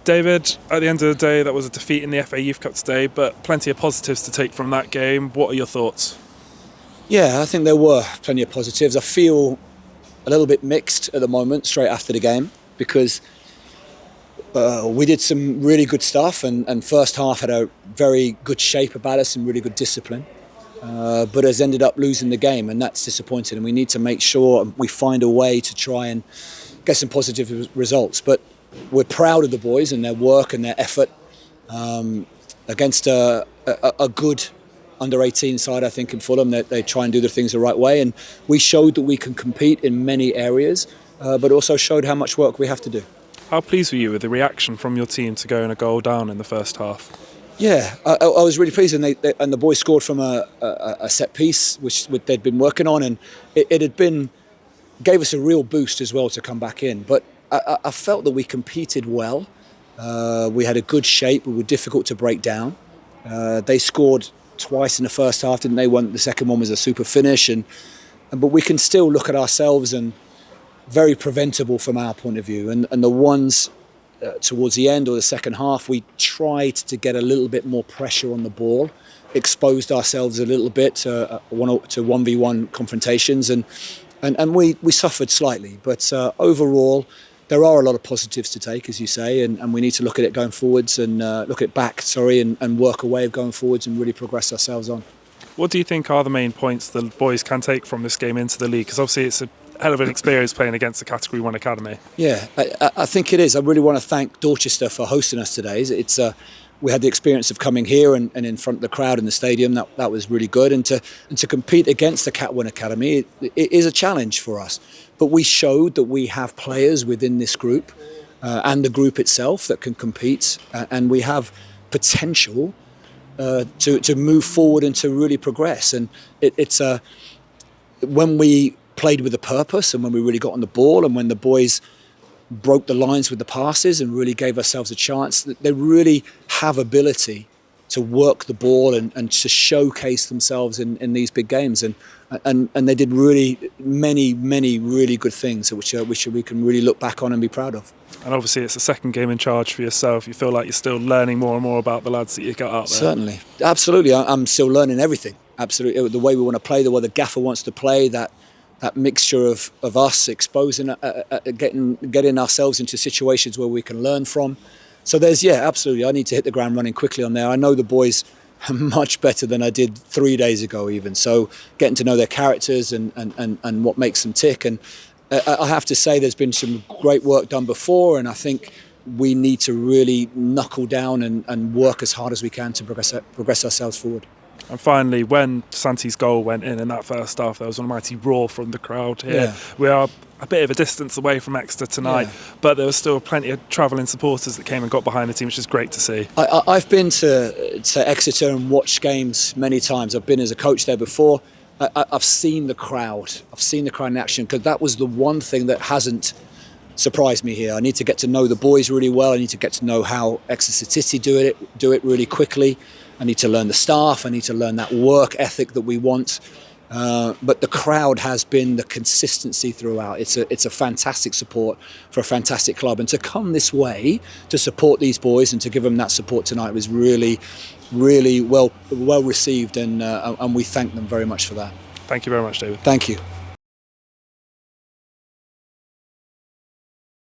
David, at the end of the day, that was a defeat in the FA Youth Cup today, but plenty of positives to take from that game. What are your thoughts? Yeah, I think there were plenty of positives. I feel a little bit mixed at the moment, straight after the game, because we did some really good stuff, and first half had a very good shape about us and really good discipline, but has ended up losing the game, and that's disappointing. And we need to make sure we find a way to try and get some positive results. But we're proud of the boys and their work and their effort against a good under-18 side, I think, in Fulham. They try and do the things the right way, and we showed that we can compete in many areas, but also showed how much work we have to do. How pleased were you with the reaction from your team to going a goal down in the first half? Yeah, I was really pleased, and the boys scored from a set piece which they'd been working on, and it had gave us a real boost as well to come back in. But I felt that we competed well. We had a good shape. We were difficult to break down. They scored twice in the first half, didn't they? The second one was a super finish, but we can still look at ourselves and very preventable from our point of view. And the ones towards the end or the second half, we tried to get a little bit more pressure on the ball, exposed ourselves a little bit to 1v1 confrontations, and we suffered slightly. But overall, there are a lot of positives to take, as you say, and we need to look at it going forwards and and work a way of going forwards and really progress ourselves on. What do you think are the main points the boys can take from this game into the league? Because obviously it's a hell of an experience playing against a Category 1 academy. Yeah, I think it is. I really want to thank Dorchester for hosting us today. We had the experience of coming here and in front of the crowd in the stadium. That was really good. And to compete against the Cat 1 Academy, it is a challenge for us. But we showed that we have players within this group and the group itself that can compete, and we have potential to move forward and to really progress. And when we played with a purpose, and when we really got on the ball, and when the boys broke the lines with the passes and really gave ourselves a chance, that they really have ability to work the ball and to showcase themselves in these big games, and they did really many really good things which we can really look back on and be proud of. And obviously it's the second game in charge for yourself. You feel like you're still learning more and more about the lads that you got out there. Certainly, absolutely. I'm still learning everything. Absolutely, the way we want to play, the way the gaffer wants to play, that mixture of us exposing, getting ourselves into situations where we can learn from. So absolutely. I need to hit the ground running quickly on there. I know the boys much better than I did 3 days ago even. So getting to know their characters and what makes them tick. And I have to say there's been some great work done before, and I think we need to really knuckle down and work as hard as we can to progress ourselves forward. And finally, when Santi's goal went in that first half, there was an almighty roar from the crowd here. Yeah. We are a bit of a distance away from Exeter tonight, but there was still plenty of travelling supporters that came and got behind the team, which is great to see. I've been to Exeter and watched games many times. I've been as a coach there before. I've seen the crowd. I've seen the crowd in action, because that was the one thing that hasn't surprised me here. I need to get to know the boys really well. I need to get to know how Exeter City do it really quickly. I need to learn the staff. I need to learn that work ethic that we want. But the crowd has been the consistency throughout. It's a fantastic support for a fantastic club. And to come this way to support these boys and to give them that support tonight was really, really well received. And we thank them very much for that. Thank you very much, David. Thank you.